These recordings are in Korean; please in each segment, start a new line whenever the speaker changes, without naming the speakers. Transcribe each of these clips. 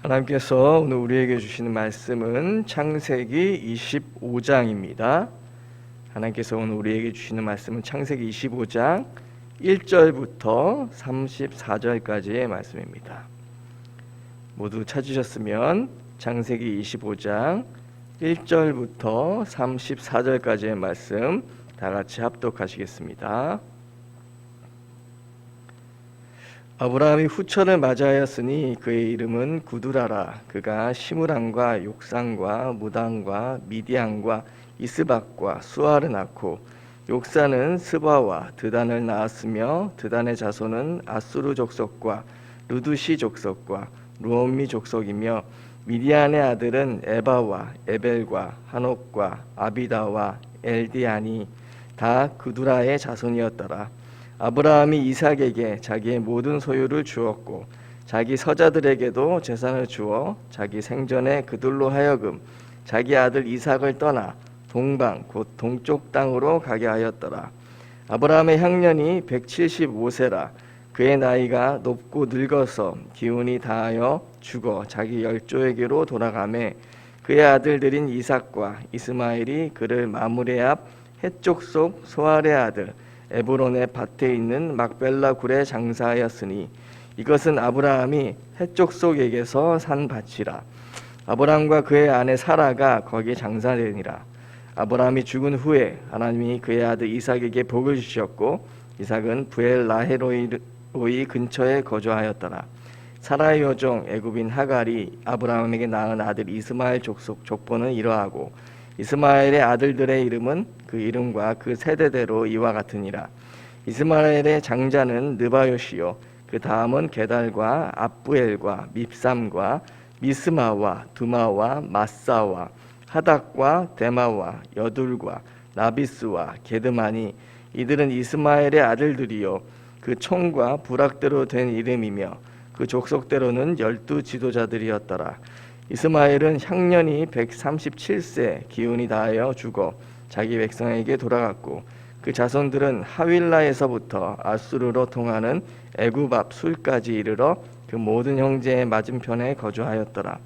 하나님께서 오늘 우리에게 주시는 말씀은 창세기 25장입니다. 하나님께서 오늘 우리에게 주시는 말씀은 창세기 25장 1절부터 34절까지의 말씀입니다. 모두 찾으셨으면 창세기 25장 1절부터 34절까지의 말씀 다 같이 합독하시겠습니다. 아브라함이 후천을 맞이하였으니 그의 이름은 구두라라. 그가 시므람과 욕산과 무당과 미디안과 이스박과 수아를 낳고 욕산은 스바와 드단을 낳았으며 드단의 자손은 아수르 족속과 르두시 족속과 루엄미 족속이며 미디안의 아들은 에바와 에벨과 한옥과 아비다와 엘디안이 다 구두라의 자손이었더라. 아브라함이 이삭에게 자기의 모든 소유를 주었고 자기 서자들에게도 재산을 주어 자기 생전에 그들로 하여금 자기 아들 이삭을 떠나 동방 곧 동쪽 땅으로 가게 하였더라. 아브라함의 향년이 175세라. 그의 나이가 높고 늙어서 기운이 다하여 죽어 자기 열조에게로 돌아가매 그의 아들들인 이삭과 이스마엘이 그를 마므레 앞 헷족 속 소알의 아들 에브론의 밭에 있는 막벨라 굴에 장사하였으니 이것은 아브라함이 헷족 속에게서 산 밭이라. 아브라함과 그의 아내 사라가 거기에 장사되니라. 아브라함이 죽은 후에 하나님이 그의 아들 이삭에게 복을 주셨고 이삭은 부엘 라헤로이 근처에 거주하였더라. 사라의 여종 애굽인 하갈이 아브라함에게 낳은 아들 이스마엘 족보는 이러하고 이스마엘의 아들들의 이름은 그 이름과 그 세대대로 이와 같으니라. 이스마엘의 장자는 느바요시요 그 다음은 게달과 압부엘과 밉삼과 미스마와 두마와 마사와 하닥과 데마와 여둘과 나비스와 게드마니 이들은 이스마엘의 아들들이요 그 총과 부락대로 된 이름이며 그 족속대로는 12 지도자들이었더라. 이스마엘은 향년이 137세 기운이 다하여 죽어 자기 백성에게 돌아갔고 그 자손들은 하윌라에서부터 아수르로 통하는 애굽 앞 술까지 이르러 그 모든 형제의 맞은편에 거주하였더라.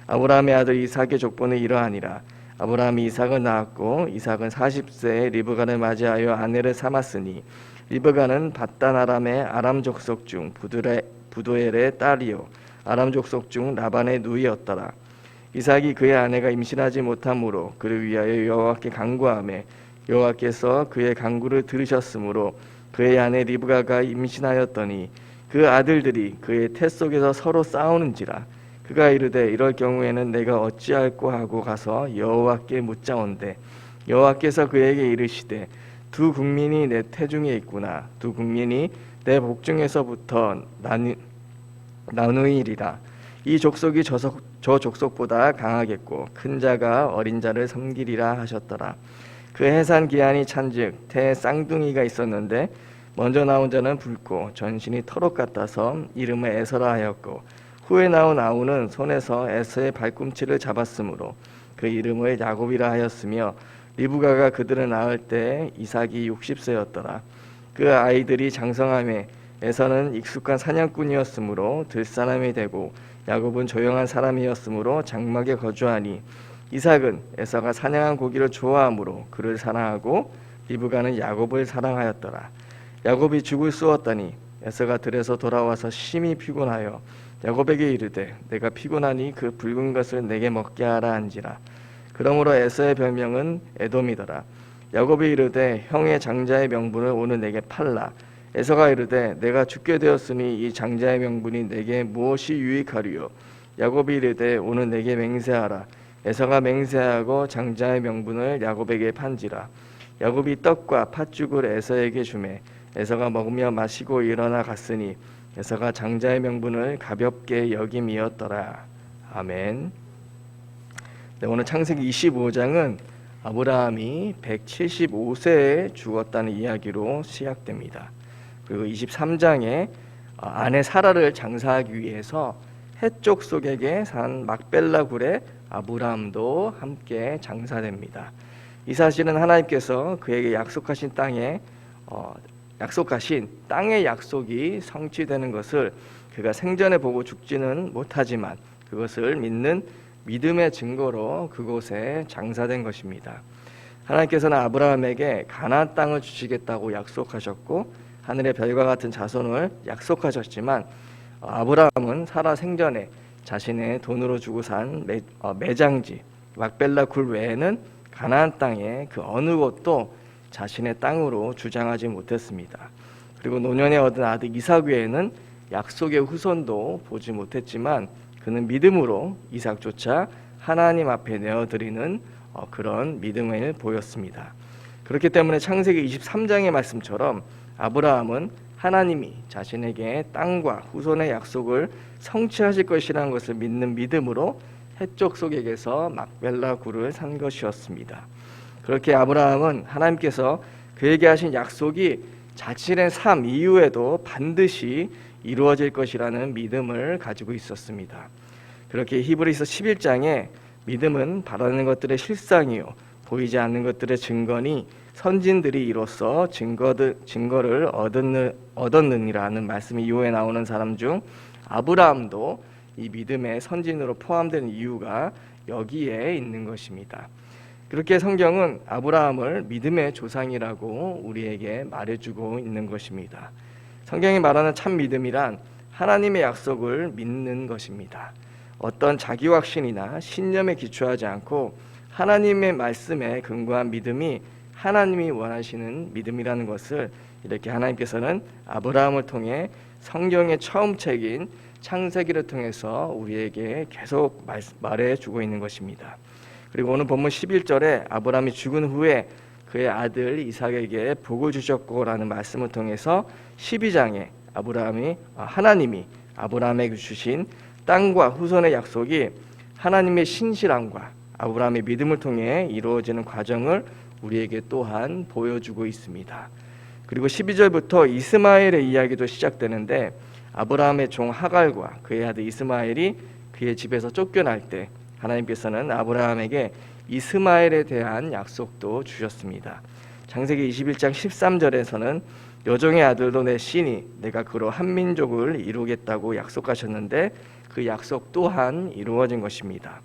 아브라함의 아들 이삭의 족보는 이러하니라. 아브라함이 이삭을 낳았고 이삭은 40세에 리브가를 맞이하여 아내를 삼았으니 리브가는 밧단 아람의 아람 족속 중 부두엘의 딸이요 아람 족속 중 라반의 누이였더라. 이삭이 그의 아내가 임신하지 못하므로 그를 위하여 여호와께 간구하매 여호와께서 그의 간구를 들으셨으므로 그의 아내 리브가가 임신하였더니 그 아들들이 그의 태 속에서 서로 싸우는지라. 그가 이르되 이럴 경우에는 내가 어찌할꼬 하고 가서 여호와께 묻자온대 여호와께서 그에게 이르시되 두 국민이 내 태중에 있구나. 두 국민이 내 복중에서부터 나누이리라. 이 족속이 저 족속보다 강하겠고 큰 자가 어린 자를 섬기리라 하셨더라. 그 해산 기한이 찬즉 태에 쌍둥이가 있었는데 먼저 나온 자는 붉고 전신이 털옷 같아서 이름을 에서라 하였고 후에 나온 아우는 손에서 에서의 발꿈치를 잡았으므로 그 이름을 야곱이라 하였으며 리브가가 그들을 낳을 때 이삭이 60세였더라. 그 아이들이 장성함에 에서는 익숙한 사냥꾼이었으므로 들사람이 되고 야곱은 조용한 사람이었으므로 장막에 거주하니 이삭은 에서가 사냥한 고기를 좋아하므로 그를 사랑하고 리브가는 야곱을 사랑하였더라. 야곱이 죽을 쑤었더니 에서가 들에서 돌아와서 심히 피곤하여 야곱에게 이르되 내가 피곤하니 그 붉은 것을 내게 먹게 하라 한지라. 그러므로 에서의 별명은 에돔이더라. 야곱이 이르되 형의 장자의 명분을 오늘 내게 팔라. 에서가 이르되 내가 죽게 되었으니 이 장자의 명분이 내게 무엇이 유익하리요. 야곱이 이르되 오늘 내게 맹세하라. 에서가 맹세하고 장자의 명분을 야곱에게 판지라. 야곱이 떡과 팥죽을 에서에게 주매 에서가 먹으며 마시고 일어나 갔으니 에서가 장자의 명분을 가볍게 여김이었더라. 아멘. 네, 오늘 창세기 25장은 아브라함이 175세에 죽었다는 이야기로 시작됩니다. 그리고 23장에 아내 사라를 장사하기 위해서 헷족 속에게 산 막벨라 굴에 아브라함도 함께 장사됩니다. 이 사실은 하나님께서 그에게 약속하신 땅의 약속이 성취되는 것을 그가 생전에 보고 죽지는 못하지만 그것을 믿는 믿음의 증거로 그곳에 장사된 것입니다. 하나님께서는 아브라함에게 가나안 땅을 주시겠다고 약속하셨고 하늘의 별과 같은 자손을 약속하셨지만 아브라함은 살아 생전에 자신의 돈으로 주고 산 매장지 막벨라 굴 외에는 가나안 땅의 그 어느 곳도 자신의 땅으로 주장하지 못했습니다. 그리고 노년에 얻은 아들 이삭 외에는 약속의 후손도 보지 못했지만 그는 믿음으로 이삭조차 하나님 앞에 내어드리는 그런 믿음을 보였습니다. 그렇기 때문에 창세기 23장의 말씀처럼 아브라함은 하나님이 자신에게 땅과 후손의 약속을 성취하실 것이라는 것을 믿는 믿음으로 해쪽 속에게서 막벨라 굴을 산 것이었습니다. 그렇게 아브라함은 하나님께서 그에게 하신 약속이 자신의 삶 이후에도 반드시 이루어질 것이라는 믿음을 가지고 있었습니다. 그렇게 히브리서 11장에 믿음은 바라는 것들의 실상이요 보이지 않는 것들의 증거니 선진들이 이로써 증거를 얻었느니라는 말씀이 이후에 나오는 사람 중 아브라함도 이 믿음의 선진으로 포함된 이유가 여기에 있는 것입니다. 그렇게 성경은 아브라함을 믿음의 조상이라고 우리에게 말해주고 있는 것입니다. 성경이 말하는 참 믿음이란 하나님의 약속을 믿는 것입니다. 어떤 자기 확신이나 신념에 기초하지 않고 하나님의 말씀에 근거한 믿음이 하나님이 원하시는 믿음이라는 것을 이렇게 하나님께서는 아브라함을 통해 성경의 처음 책인 창세기를 통해서 우리에게 계속 말해주고 있는 것입니다. 그리고 오늘 본문 11절에 아브라함이 죽은 후에 그의 아들 이삭에게 복을 주셨고라는 말씀을 통해서 12장에 하나님이 아브라함에게 주신 땅과 후손의 약속이 하나님의 신실함과 아브라함의 믿음을 통해 이루어지는 과정을 우리에게 또한 보여주고 있습니다. 그리고 12절부터 이스마엘의 이야기도 시작되는데 아브라함의 종 하갈과 그의 아들 이스마엘이 그의 집에서 쫓겨날 때 하나님께서는 아브라함에게 이스마엘에 대한 약속도 주셨습니다. 창세기 21장 13절에서는 여종의 아들도 내 씨니 내가 그로 한 민족을 이루겠다고 약속하셨는데 그 약속 또한 이루어진 것입니다.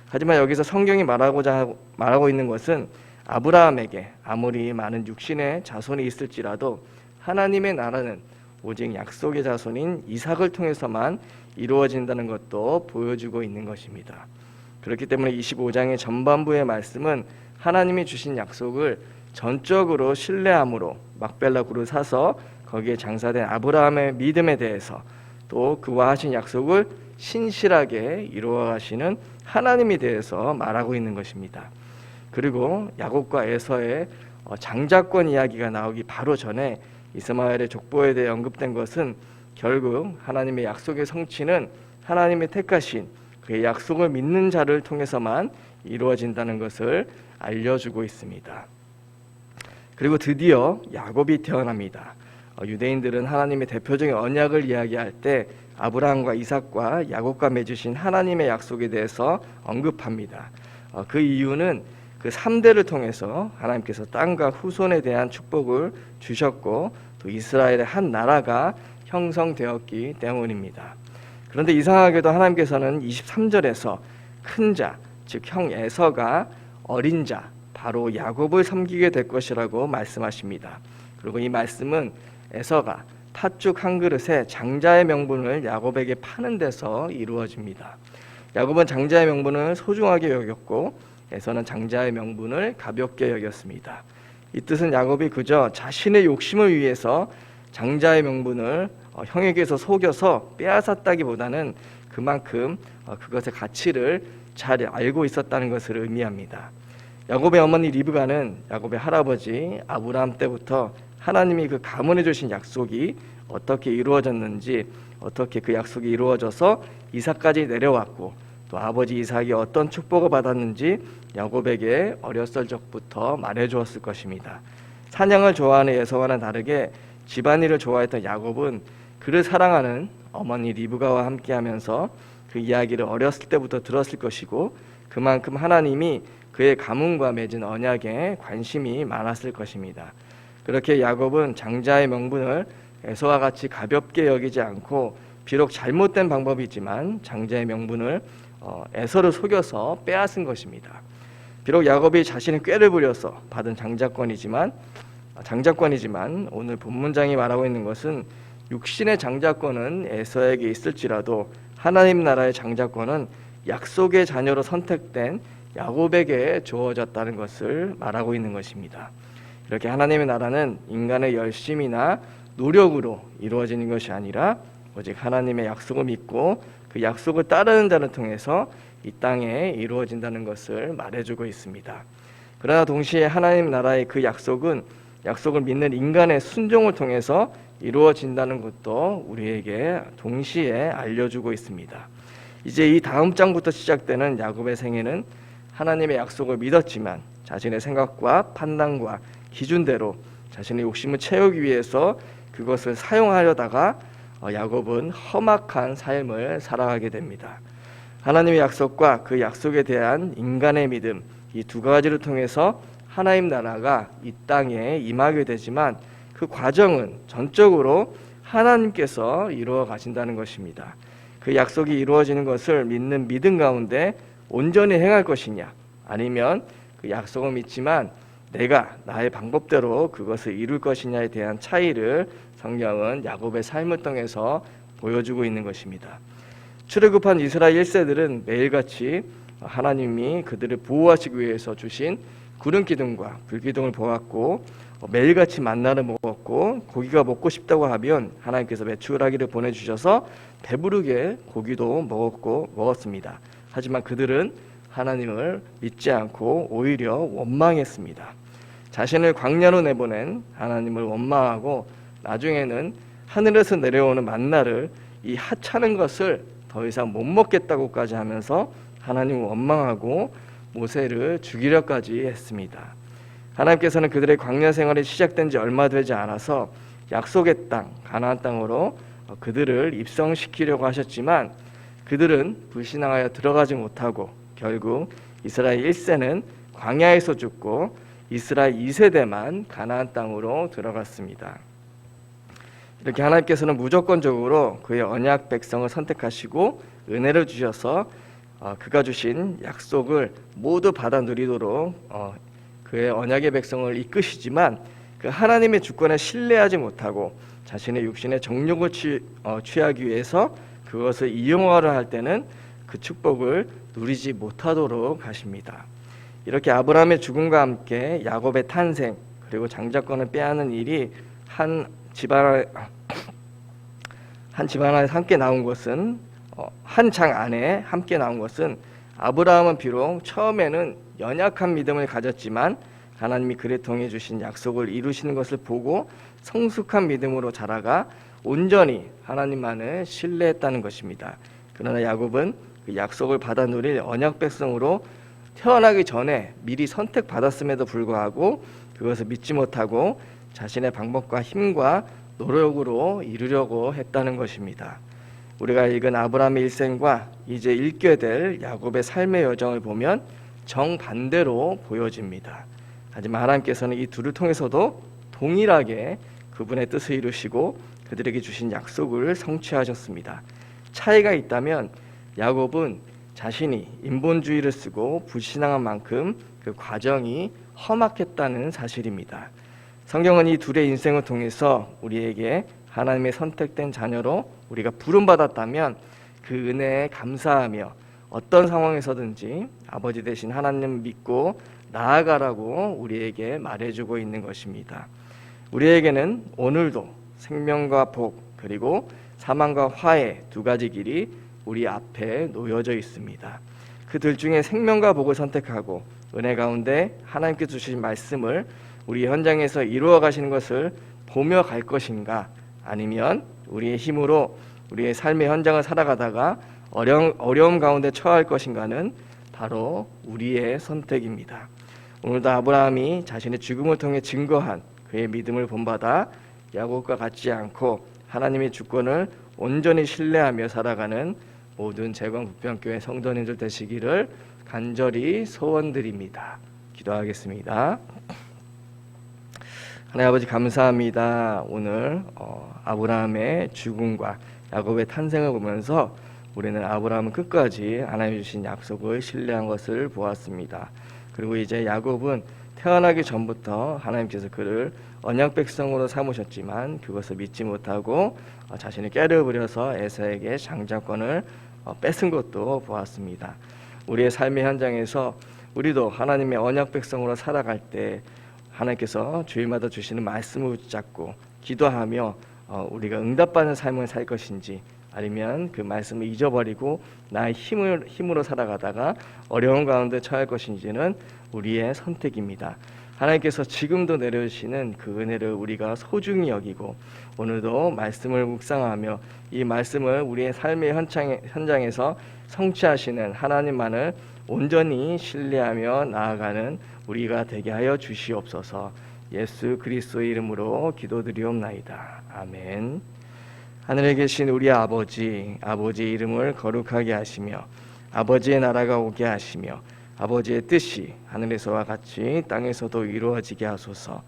하지만 여기서 성경이 말하고 있는 것은 아브라함에게 아무리 많은 육신의 자손이 있을지라도 하나님의 나라는 오직 약속의 자손인 이삭을 통해서만 이루어진다는 것도 보여주고 있는 것입니다. 그렇기 때문에 25장의 전반부의 말씀은 하나님이 주신 약속을 전적으로 신뢰함으로 막벨라 굴을 사서 거기에 장사된 아브라함의 믿음에 대해서 또 그와 하신 약속을 신실하게 이루어가시는 하나님에 대해서 말하고 있는 것입니다. 그리고 야곱과 에서의 장자권 이야기가 나오기 바로 전에 이스마엘의 족보에 대해 언급된 것은 결국 하나님의 약속의 성취는 하나님의 택하신 그의 약속을 믿는 자를 통해서만 이루어진다는 것을 알려주고 있습니다. 그리고 드디어 야곱이 태어납니다. 유대인들은 하나님의 대표적인 언약을 이야기할 때 아브라함과 이삭과 야곱과 맺으신 하나님의 약속에 대해서 언급합니다. 그 이유는 그 3대를 통해서 하나님께서 땅과 후손에 대한 축복을 주셨고 또 이스라엘의 한 나라가 형성되었기 때문입니다. 그런데 이상하게도 하나님께서는 23절에서 큰 자, 즉 형 에서가 어린 자, 바로 야곱을 섬기게 될 것이라고 말씀하십니다. 그리고 이 말씀은 에서가 팥죽 한 그릇에 장자의 명분을 야곱에게 파는 데서 이루어집니다. 야곱은 장자의 명분을 소중하게 여겼고 에서는 장자의 명분을 가볍게 여겼습니다. 이 뜻은 야곱이 그저 자신의 욕심을 위해서 장자의 명분을 형에게서 속여서 빼앗았다기보다는 그만큼 그것의 가치를 잘 알고 있었다는 것을 의미합니다. 야곱의 어머니 리브가는 야곱의 할아버지 아브라함 때부터 하나님이 그 가문해 주신 약속이 어떻게 이루어졌는지, 어떻게 그 약속이 이루어져서 이삭까지 내려왔고 또 아버지 이삭이 어떤 축복을 받았는지 야곱에게 어렸을 적부터 말해주었을 것입니다. 사냥을 좋아하는 에서와는 다르게 집안일을 좋아했던 야곱은 그를 사랑하는 어머니 리브가와 함께하면서 그 이야기를 어렸을 때부터 들었을 것이고 그만큼 하나님이 그의 가문과 맺은 언약에 관심이 많았을 것입니다. 그렇게 야곱은 장자의 명분을 에서와 같이 가볍게 여기지 않고 비록 잘못된 방법이지만 장자의 명분을 에서를 속여서 빼앗은 것입니다. 비록 야곱이 자신의 꾀를 부려서 받은 장자권이지만 오늘 본문장이 말하고 있는 것은 육신의 장자권은 에서에게 있을지라도 하나님 나라의 장자권은 약속의 자녀로 선택된 야곱에게 주어졌다는 것을 말하고 있는 것입니다. 이렇게 하나님의 나라는 인간의 열심이나 노력으로 이루어지는 것이 아니라 오직 하나님의 약속을 믿고 그 약속을 따르는 자를 통해서 이 땅에 이루어진다는 것을 말해주고 있습니다. 그러나 동시에 하나님 나라의 그 약속을 믿는 인간의 순종을 통해서 이루어진다는 것도 우리에게 동시에 알려주고 있습니다. 이제 이 다음 장부터 시작되는 야곱의 생애는 하나님의 약속을 믿었지만 자신의 생각과 판단과 기준대로 자신의 욕심을 채우기 위해서 그것을 사용하려다가 야곱은 험악한 삶을 살아가게 됩니다. 하나님의 약속과 그 약속에 대한 인간의 믿음, 이 두 가지를 통해서 하나님 나라가 이 땅에 임하게 되지만 그 과정은 전적으로 하나님께서 이루어 가신다는 것입니다. 그 약속이 이루어지는 것을 믿는 믿음 가운데 온전히 행할 것이냐, 아니면 그 약속을 믿지만 내가 나의 방법대로 그것을 이룰 것이냐에 대한 차이를 성경은 야곱의 삶을 통해서 보여주고 있는 것입니다. 출애굽한 이스라엘 1세들은 매일같이 하나님이 그들을 보호하시기 위해서 주신 구름 기둥과 불 기둥을 보았고 매일같이 만나를 먹었고 고기가 먹고 싶다고 하면 하나님께서 메추라기를 보내주셔서 배부르게 고기도 먹었습니다. 하지만 그들은 하나님을 믿지 않고 오히려 원망했습니다. 자신을 광야로 내보낸 하나님을 원망하고 나중에는 하늘에서 내려오는 만나를 이 하찮은 것을 더 이상 못 먹겠다고까지 하면서 하나님을 원망하고 모세를 죽이려까지 했습니다. 하나님께서는 그들의 광야 생활이 시작된 지 얼마 되지 않아서 약속의 땅 가나안 땅으로 그들을 입성시키려고 하셨지만 그들은 불신앙하여 들어가지 못하고 결국 이스라엘 1세는 광야에서 죽고 이스라엘 2세대만 가나안 땅으로 들어갔습니다. 이렇게 하나님께서는 무조건적으로 그의 언약 백성을 선택하시고 은혜를 주셔서 그가 주신 약속을 모두 받아 누리도록 그의 언약의 백성을 이끄시지만 그 하나님의 주권에 신뢰하지 못하고 자신의 육신의 정욕을 취하기 위해서 그것을 이용하려 할 때는 그 축복을 누리지 못하도록 하십니다. 이렇게 아브라함의 죽음과 함께 야곱의 탄생 그리고 장자권을 빼앗는 일이 한 집안에 함께 나온 것은 한 장 안에 함께 나온 것은 아브라함은 비록 처음에는 연약한 믿음을 가졌지만 하나님이 그를 통해 주신 약속을 이루시는 것을 보고 성숙한 믿음으로 자라가 온전히 하나님만을 신뢰했다는 것입니다. 그러나 야곱은 그 약속을 받아 누릴 언약 백성으로 태어나기 전에 미리 선택받았음에도 불구하고 그것을 믿지 못하고 자신의 방법과 힘과 노력으로 이루려고 했다는 것입니다. 우리가 읽은 아브라함의 일생과 이제 읽게 될 야곱의 삶의 여정을 보면 정반대로 보여집니다. 하지만 하나님께서는 이 둘을 통해서도 동일하게 그분의 뜻을 이루시고 그들에게 주신 약속을 성취하셨습니다. 차이가 있다면 야곱은 자신이 인본주의를 쓰고 불신앙한 만큼 그 과정이 험악했다는 사실입니다. 성경은 이 둘의 인생을 통해서 우리에게 하나님의 선택된 자녀로 우리가 부름받았다면 그 은혜에 감사하며 어떤 상황에서든지 아버지 되신 하나님 믿고 나아가라고 우리에게 말해주고 있는 것입니다. 우리에게는 오늘도 생명과 복 그리고 사망과 화해 두 가지 길이 우리 앞에 놓여져 있습니다. 그들 중에 생명과 복을 선택하고 은혜 가운데 하나님께 주신 말씀을 우리 현장에서 이루어 가시는 것을 보며 갈 것인가, 아니면 우리의 힘으로 우리의 삶의 현장을 살아가다가 어려움 가운데 처할 것인가는 바로 우리의 선택입니다. 오늘도 아브라함이 자신의 죽음을 통해 증거한 그의 믿음을 본받아 야곱과 같지 않고 하나님의 주권을 온전히 신뢰하며 살아가는 모든 재광부평교회 성도님들 되시기를 간절히 소원드립니다. 기도하겠습니다. 하나님 아버지 감사합니다. 오늘 아브라함의 죽음과 야곱의 탄생을 보면서 우리는 아브라함은 끝까지 하나님이 주신 약속을 신뢰한 것을 보았습니다. 그리고 이제 야곱은 태어나기 전부터 하나님께서 그를 언약 백성으로 삼으셨지만 그것을 믿지 못하고 자신을 깨려부려서 에사에게 장자권을 뺏은 것도 보았습니다. 우리의 삶의 현장에서 우리도 하나님의 언약 백성으로 살아갈 때 하나님께서 주일마다 주시는 말씀을 붙잡고 기도하며 우리가 응답받는 삶을 살 것인지, 아니면 그 말씀을 잊어버리고 나의 힘으로 살아가다가 어려운 가운데 처할 것인지는 우리의 선택입니다. 하나님께서 지금도 내려주시는 그 은혜를 우리가 소중히 여기고 오늘도 말씀을 묵상하며 이 말씀을 우리의 삶의 현장에서 성취하시는 하나님만을 온전히 신뢰하며 나아가는 우리가 되게 하여 주시옵소서. 예수 그리스도의 이름으로 기도드리옵나이다. 아멘. 하늘에 계신 우리 아버지의 이름을 거룩하게 하시며 아버지의 나라가 오게 하시며 아버지의 뜻이 하늘에서와 같이 땅에서도 이루어지게 하소서.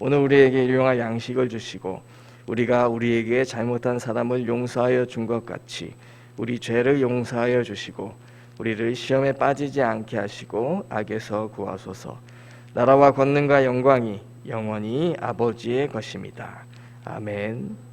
오늘 우리에게 일용할 양식을 주시고 우리가 우리에게 잘못한 사람을 용서하여 준 것 같이 우리 죄를 용서하여 주시고 우리를 시험에 빠지지 않게 하시고 악에서 구하소서. 나라와 권능과 영광이 영원히 아버지의 것입니다. 아멘.